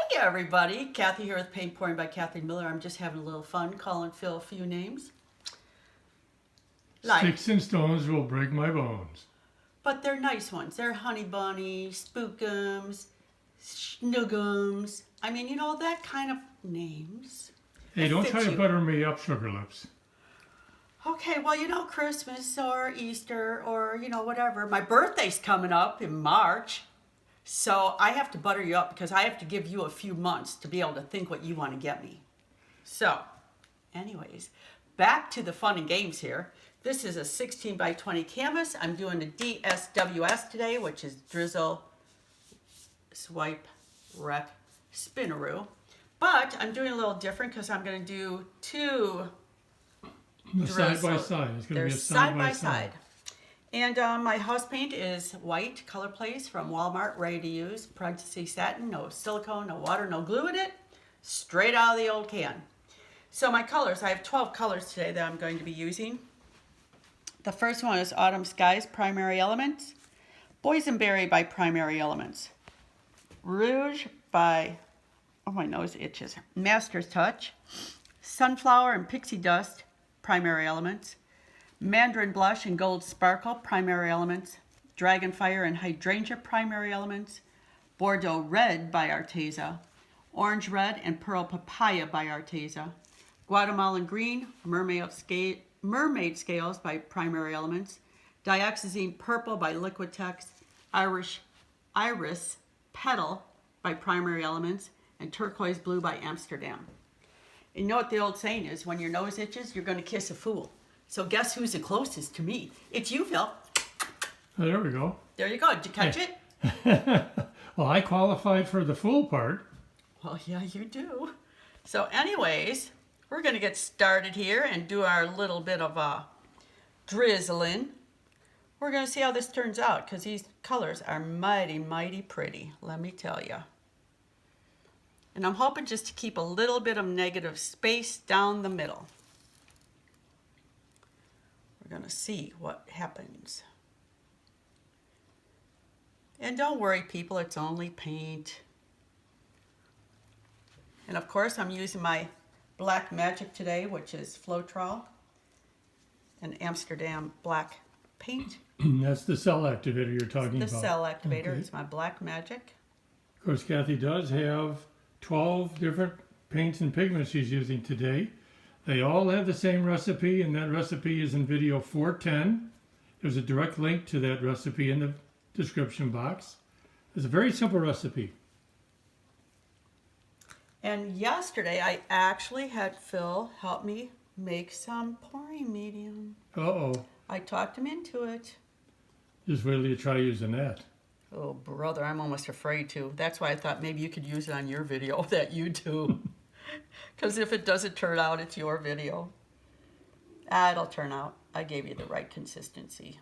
Hey everybody, Kathy here with Paint Pouring by Kathleen Miller. I'm just having a little fun calling Phil a few names. Sticks and stones will break my bones. But they're nice ones. They're honey bunnies, spookums, snoogums. I mean, you know, that kind of names. Hey, don't try to butter me up, Sugar Lips. Okay, well, you know, Christmas or Easter or, you know, whatever. My birthday's coming up in March. So I have to butter you up because I have to give you a few months to be able to think what you want to get me. So, anyways, back to the fun and games here. This is a 16 by 20 canvas. I'm doing a DSWS today, which is drizzle, swipe, rep, spinaroo. But I'm doing a little different because I'm going to do two side by side. It's going to be a side by side. And my house paint is white Color Place from Walmart, ready to use. Parenthesis satin, no silicone, no water, no glue in it. Straight out of the old can. So my colors, I have 12 colors today that I'm going to be using. The first one is Autumn Skies, Primary Elements. Boysenberry by Primary Elements. Rouge by, oh my nose itches, Master's Touch. Sunflower and Pixie Dust, Primary Elements. Mandarin Blush and Gold Sparkle, Primary Elements. Dragonfire and Hydrangea, Primary Elements. Bordeaux Red by Arteza. Orange Red and Pearl Papaya by Arteza. Guatemalan Green, Mermaid Scales by Primary Elements. Dioxazine Purple by Liquitex. Iris Petal by Primary Elements. And Turquoise Blue by Amsterdam. And you know what the old saying is, when your nose itches, you're going to kiss a fool. So guess who's the closest to me? It's you, Phil. Oh, there we go. There you go. Did you catch it? Well, I qualified for the full part. Well, yeah, you do. So anyways, we're going to get started here and do our little bit of drizzling. We're going to see how this turns out because these colors are mighty, mighty pretty, let me tell you. And I'm hoping just to keep a little bit of negative space down the middle. We're going to see what happens. And don't worry, people, it's only paint. And of course, I'm using my Black Magic today, which is Floetrol and Amsterdam black paint. That's the cell activator you're talking about. The cell activator. Okay. It's my Black Magic. Of course, Kathy does have 12 different paints and pigments she's using today. They all have the same recipe, and that recipe is in video 410. There's a direct link to that recipe in the description box. It's a very simple recipe. And yesterday, I actually had Phil help me make some pouring medium. Uh-oh. I talked him into it. Just wait till you try using that. Oh, brother, I'm almost afraid to. That's why I thought maybe you could use it on your video that you do. Because if it doesn't turn out, it's your video. It'll turn out. I gave you the right consistency.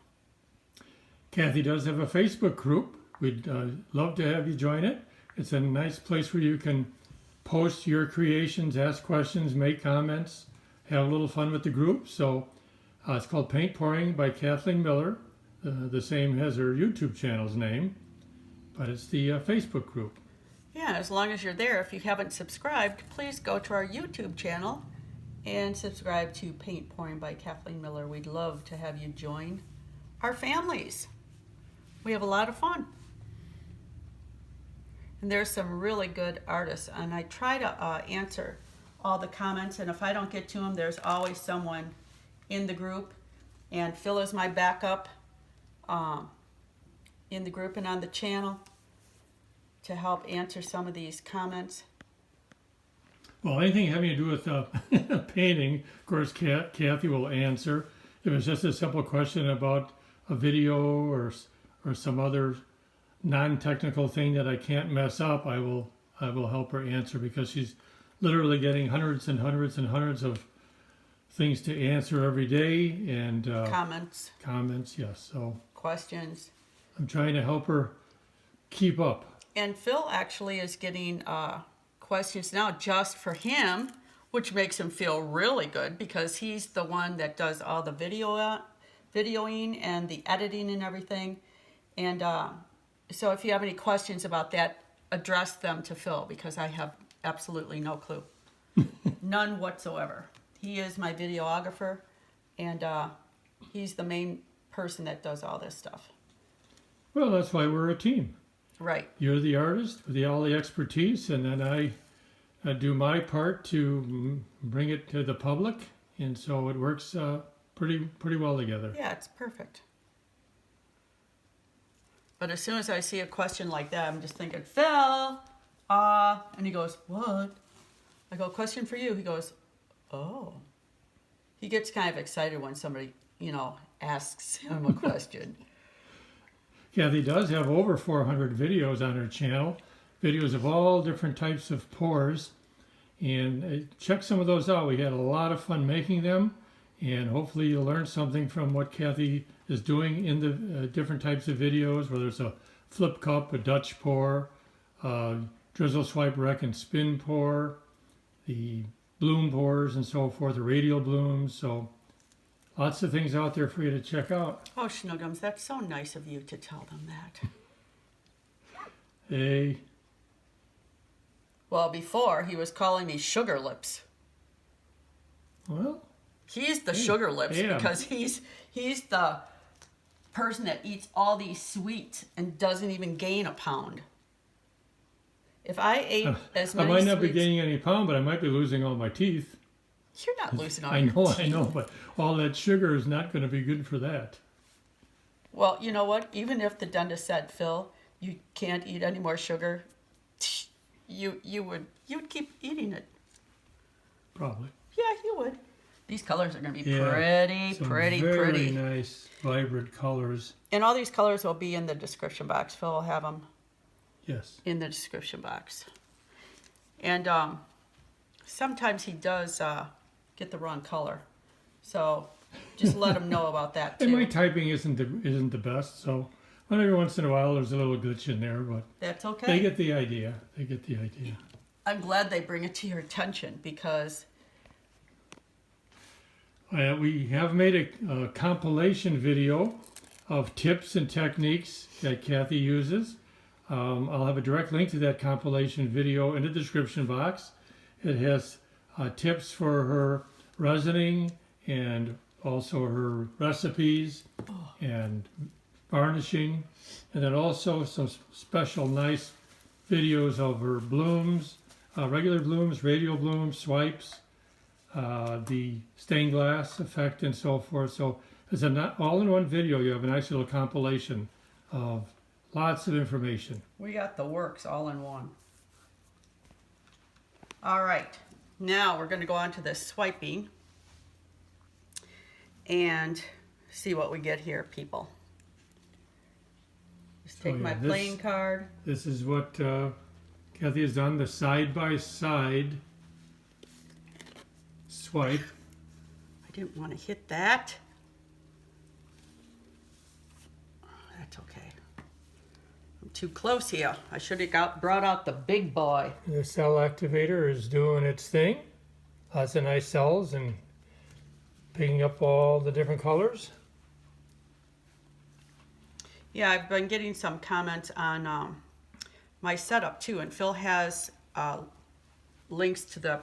Kathy does have a Facebook group. We'd love to have you join it. It's a nice place where you can post your creations, ask questions, make comments, have a little fun with the group. So it's called Paint Pouring by Kathleen Miller. The same as her YouTube channel's name, but it's the Facebook group. Yeah, as long as you're there, if you haven't subscribed, please go to our YouTube channel and subscribe to Paint Pouring by Kathleen Miller. We'd love to have you join our families. We have a lot of fun. And there's some really good artists, and I try to answer all the comments, and if I don't get to them, there's always someone in the group, and Phil is my backup in the group and on the channel to help answer some of these comments. Well, anything having to do with painting, of course, Kathy will answer. If it's just a simple question about a video or some other non-technical thing that I can't mess up, I will help her answer, because she's literally getting hundreds and hundreds and hundreds of things to answer every day, and comments, yes. So questions. I'm trying to help her keep up. And Phil actually is getting questions now just for him, which makes him feel really good because he's the one that does all the videoing and the editing and everything. And so if you have any questions about that, address them to Phil because I have absolutely no clue. None whatsoever. He is my videographer, and he's the main person that does all this stuff. Well, that's why we're a team. Right. You're the artist with all the expertise, and then I do my part to bring it to the public, and so it works pretty well together. Yeah, it's perfect. But as soon as I see a question like that, I'm just thinking, Phil, and he goes, what? I go, question for you. He goes, oh. He gets kind of excited when somebody, asks him a question. Kathy does have over 400 videos on her channel, videos of all different types of pours, and check some of those out. We had a lot of fun making them, and hopefully you'll learn something from what Kathy is doing in the different types of videos, whether it's a flip cup, a Dutch pour, drizzle, swipe, wreck, and spin pour, the bloom pours and so forth, the radial blooms. So lots of things out there for you to check out. Oh, Schnuggums, that's so nice of you to tell them that. Hey. Well, before, he was calling me Sugar Lips. Well, He's the Sugar Lips yeah. because he's the person that eats all these sweets and doesn't even gain a pound. If I ate as many I might not be sweets- gaining any pound, but I might be losing all my teeth. You're not losing all I your know, teeth. I know, but all that sugar is not going to be good for that. Well, you know what? Even if the dentist said, Phil, you can't eat any more sugar, you would keep eating it. Probably. Yeah, you would. These colors are going to be Yeah, pretty, Some pretty, very pretty. nice, vibrant colors. And all these colors will be in the description box. Phil will have them Yes. in the description box. And sometimes he does get the wrong color. So just let him know about that And my too. typing isn't the best, so every once in a while there's a little glitch in there, but That's they okay. get the idea. They get the idea. I'm glad they bring it to your attention because We have made a compilation video of tips and techniques that Kathy uses. I'll have a direct link to that compilation video in the description box. It has tips for her resining and also her recipes and varnishing, and then also some special nice videos of her blooms, regular blooms, radial blooms, swipes, the stained glass effect, and so forth. So it's an all-in-one video. You have a nice little compilation of lots of information. we got the works all in one. All right, now we're going to go on to the swiping and see what we get here, people. Just take Oh, yeah, my this- playing card. This is what Kathy has done, the side-by-side swipe. I didn't want to hit that. That's okay. I'm too close here. I should have brought out the big boy. The cell activator is doing its thing. Lots of nice cells and picking up all the different colors. Yeah, I've been getting some comments on my setup too, and Phil has links to the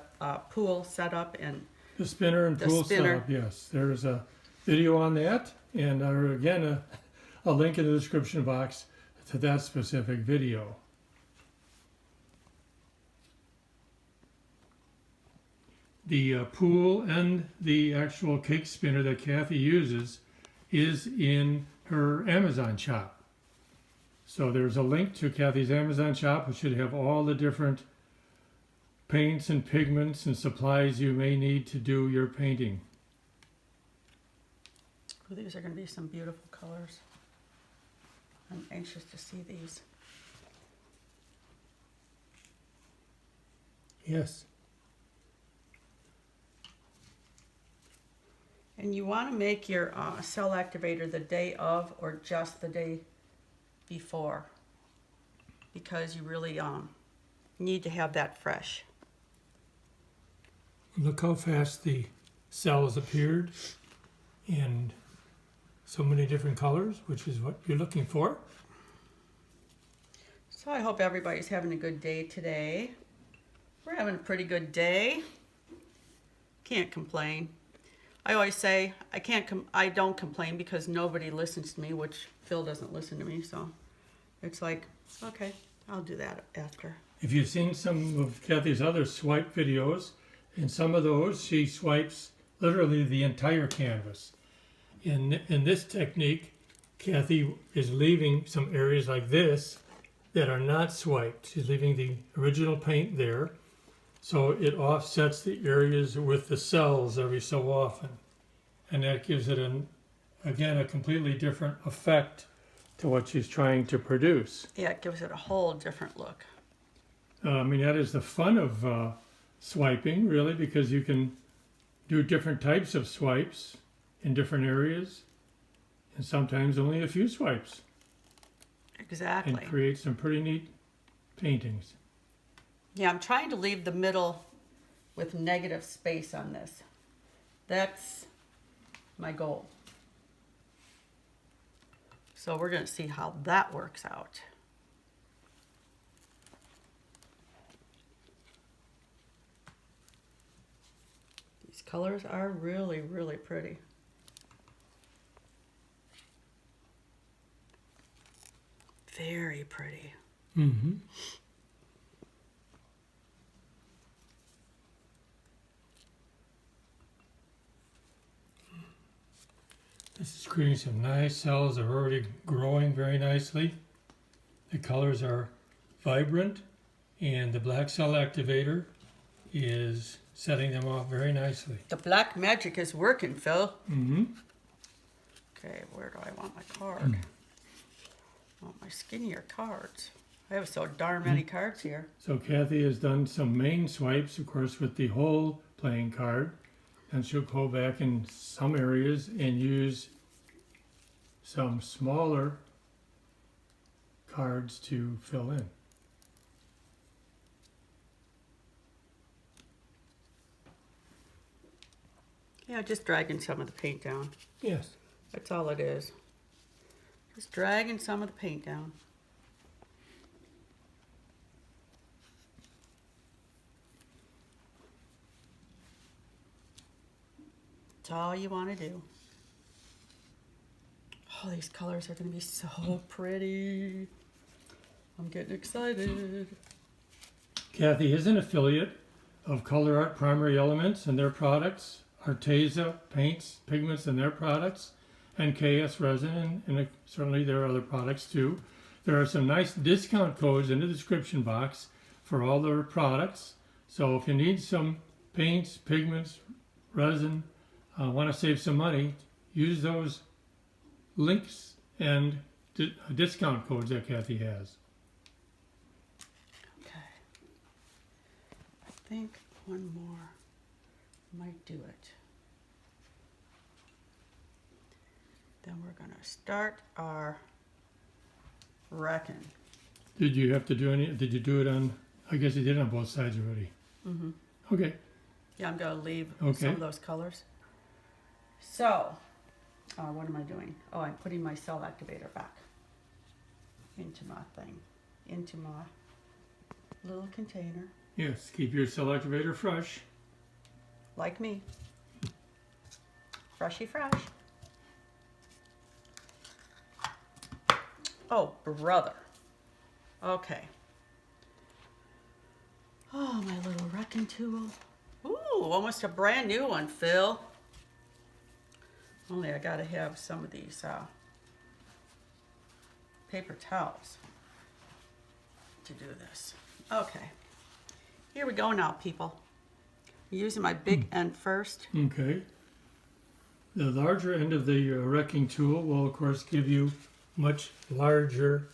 pool setup and The spinner and The pool spinner. setup, yes. There's a video on that, and again, a link in the description box to that specific video. The pool and the actual cake spinner that Kathy uses is in her Amazon shop. So there's a link to Kathy's Amazon shop, which should have all the different paints and pigments and supplies you may need to do your painting. oh, these are going to be some beautiful colors. I'm anxious to see these. Yes. And you want to make your cell activator the day of or just the day before, because you really need to have that fresh. Look how fast the cells appeared in so many different colors, which is what you're looking for. So I hope everybody's having a good day today. We're having a pretty good day. Can't complain. I always say I don't complain because nobody listens to me, which Phil doesn't listen to me, so it's like, okay, I'll do that after. If you've seen some of Kathy's other swipe videos, in some of those she swipes literally the entire canvas. In this technique, Kathy is leaving some areas like this that are not swiped. She's leaving the original paint there, so it offsets the areas with the cells every so often, and that gives it again a completely different effect to what she's trying to produce. Yeah, it gives it a whole different look. I mean, that is the fun of swiping, really, because you can do different types of swipes in different areas, and sometimes only a few swipes, Exactly. and create some pretty neat paintings. Yeah, I'm trying to leave the middle with negative space on this. That's my goal. So we're going to see how that works out. These colors are really, really pretty. Very pretty. Mm-hmm. This is creating some nice cells that are already growing very nicely. The colors are vibrant, and the black cell activator is setting them off very nicely. The black magic is working, Phil. Mm-hmm. Okay, where do I want my card? I want my skinnier cards. I have so darn many cards here. So Kathy has done some main swipes, of course, with the whole playing card. And she'll go back in some areas and use some smaller cards to fill in. Yeah, just dragging some of the paint down. Yes. That's all it is. Just dragging some of the paint down. That's all you want to do. Oh, these colors are going to be so pretty. I'm getting excited. Kathy is an affiliate of Color Art Primary Elements and their products, Arteza Paints, Pigments and their products, and KS Resin, and certainly there are other products too. There are some nice discount codes in the description box for all their products. So if you need some paints, pigments, resin, want to save some money, use those links and discount codes that Kathy has. Okay. I think one more might do it. Then we're going to start our wrecking. Did you have to do any, did you do it on, I guess you did on both sides already. Mm-hmm. Okay. Yeah, I'm going to leave Okay. some of those colors. So, what am I doing? Oh, I'm putting my cell activator back into my thing, into my little container, Yes, keep your cell activator fresh. like me. Freshy fresh. Oh, brother. Okay. Oh, my little wrecking tool. Ooh, almost a brand new one, Phil. Only I gotta have some of these paper towels to do this. Okay. Here we go now, people. I'm using my big end first. Okay. The larger end of the wrecking tool will, of course, give you much larger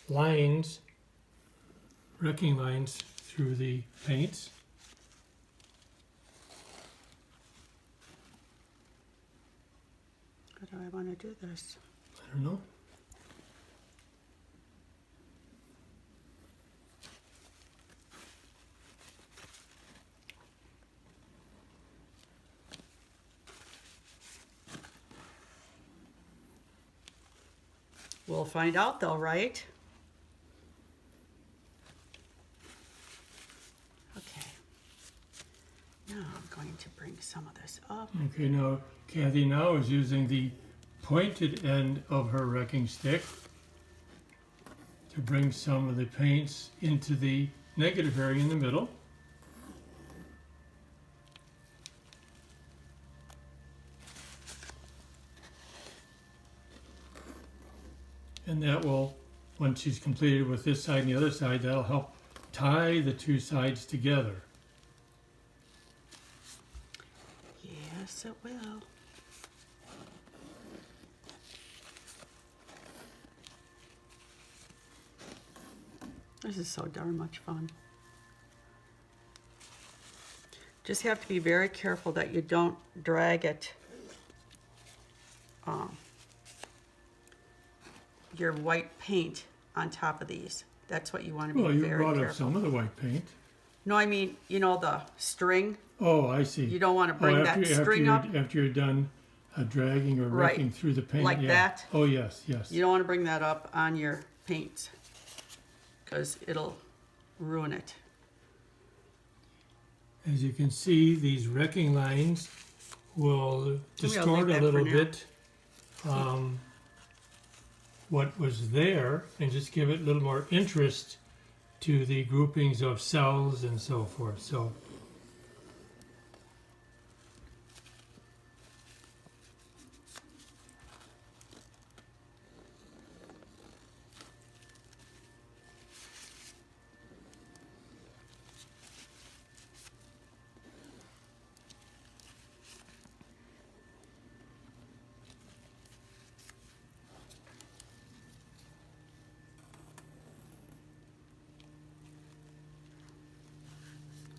lines, wrecking lines through the paints. How do I want to do this? I don't know. We'll find out though, right? Now I'm going to bring some of this up. Okay, now Kathy now is using the pointed end of her wrecking stick to bring some of the paints into the negative area in the middle. And that will, once she's completed with this side and the other side, that'll help tie the two sides together. Yes, it will. This is so darn much fun. Just have to be very careful that you don't drag it, your white paint on top of these. That's what you want to be Well, you very brought careful. up some of the white paint. No, I mean, you know, the string. Oh, I see. You don't want to bring that string up. After you're done dragging or Right. wrecking through the paint. Like yeah. that? Oh, yes, yes. You don't want to bring that up on your paints because it'll ruin it. As you can see, these wrecking lines will distort leave a that little for now. bit what was there and just give it a little more interest to the groupings of cells and so forth. So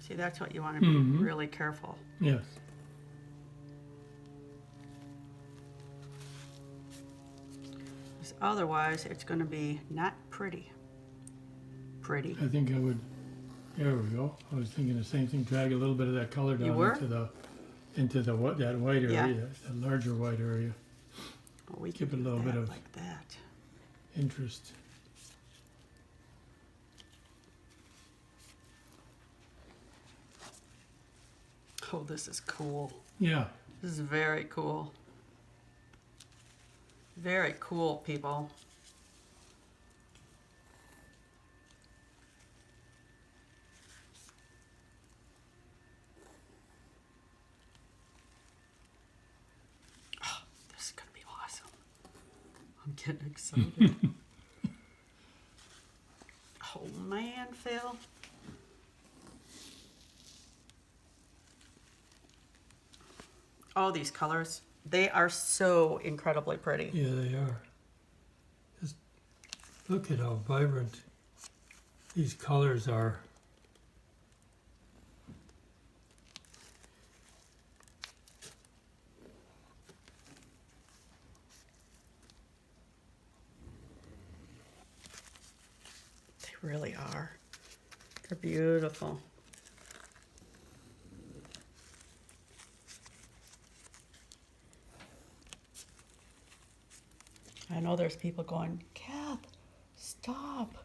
See, that's what you want to be really careful. yes. Because otherwise, it's going to be not pretty. Pretty. I think I would, there we go. I was thinking the same thing, drag a little bit of that color down were? into the that white area, Yeah. that larger white area. Well, we Give can it a do little bit that of- like that. Interest. Oh, this is cool. Yeah. This is very cool. Very cool, people. Oh, this is going to be awesome. I'm getting excited. Oh, man, Phil. Oh, these colors. They are so incredibly pretty. Yeah, they are. Just look at how vibrant these colors are. They really are. They're beautiful. I know there's people going, Kath, stop.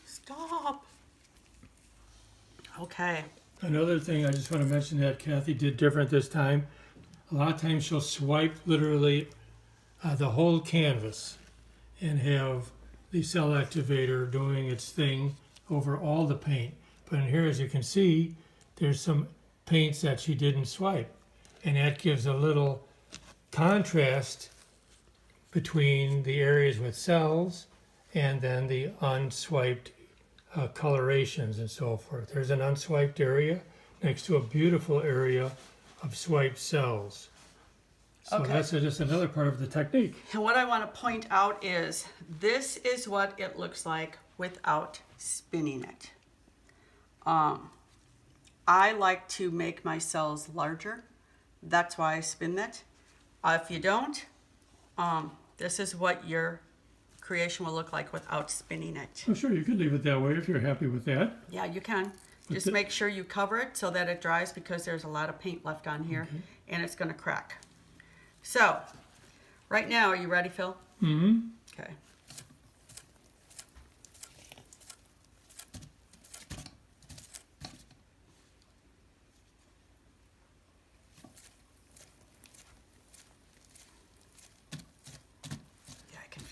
Stop. Okay. Another thing I just want to mention that Kathy did different this time. A lot of times she'll swipe literally the whole canvas and have the cell activator doing its thing over all the paint. But in here, as you can see, there's some paints that she didn't swipe. And that gives a little contrast between the areas with cells and then the unswiped colorations and so forth. There's an unswiped area next to a beautiful area of swiped cells. So Okay. that's just another part of the technique. And what I want to point out is this is what it looks like without spinning it. I like to make my cells larger. That's why I spin it. If you don't, this is what your creation will look like without spinning it. Oh, sure, you could leave it that way if you're happy with that. Yeah, you can. Just the- make sure you cover it so that it dries because there's a lot of paint left on here and it's going to crack. So, right now, are you ready, Phil? Mm-hmm. Okay.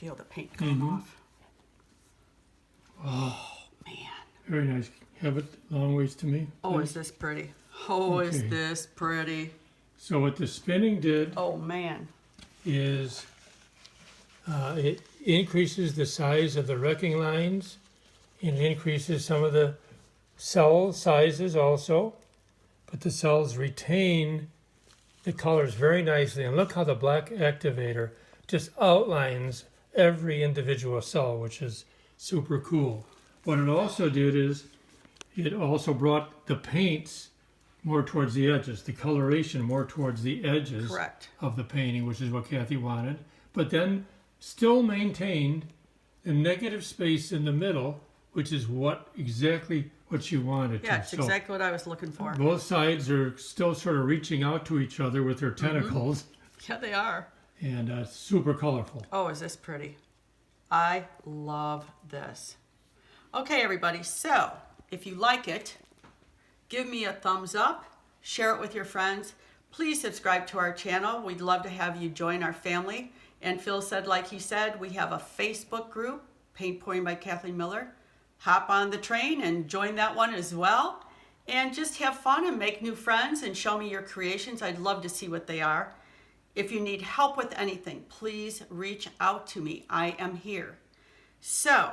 feel the paint come off. Oh, man. Very nice. Have it long ways to me. Oh, is this pretty? Oh, is Okay. this pretty? So what the spinning did Oh, man. is it increases the size of the wrecking lines and increases some of the cell sizes also, but the cells retain the colors very nicely. And look how the black activator just outlines every individual cell, which is super cool. What it also did is it also brought the paints more towards the edges, the coloration more towards the edges Correct. of the painting, which is what Kathy wanted, but then still maintained the negative space in the middle, which is exactly what she wanted Yeah, to. it's exactly what I was looking for. Both sides are still sort of reaching out to each other with their tentacles, Yeah, they are. and super colorful. Oh, is this pretty? I love this. Okay, everybody, so if you like it, give me a thumbs up, share it with your friends. Please subscribe to our channel. We'd love to have you join our family. And Phil said, like he said, we have a Facebook group, Paint Pouring by Kathleen Miller. Hop on the train and join that one as well. And just have fun and make new friends and show me your creations. I'd love to see what they are. If you need help with anything, please reach out to me. I am here. So,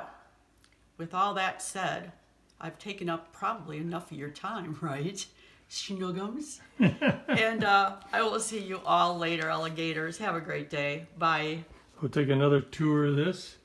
with all that said, I've taken up probably enough of your time, right? Snuggums. And I will see you all later, alligators. Have a great day. Bye. We'll take another tour of this.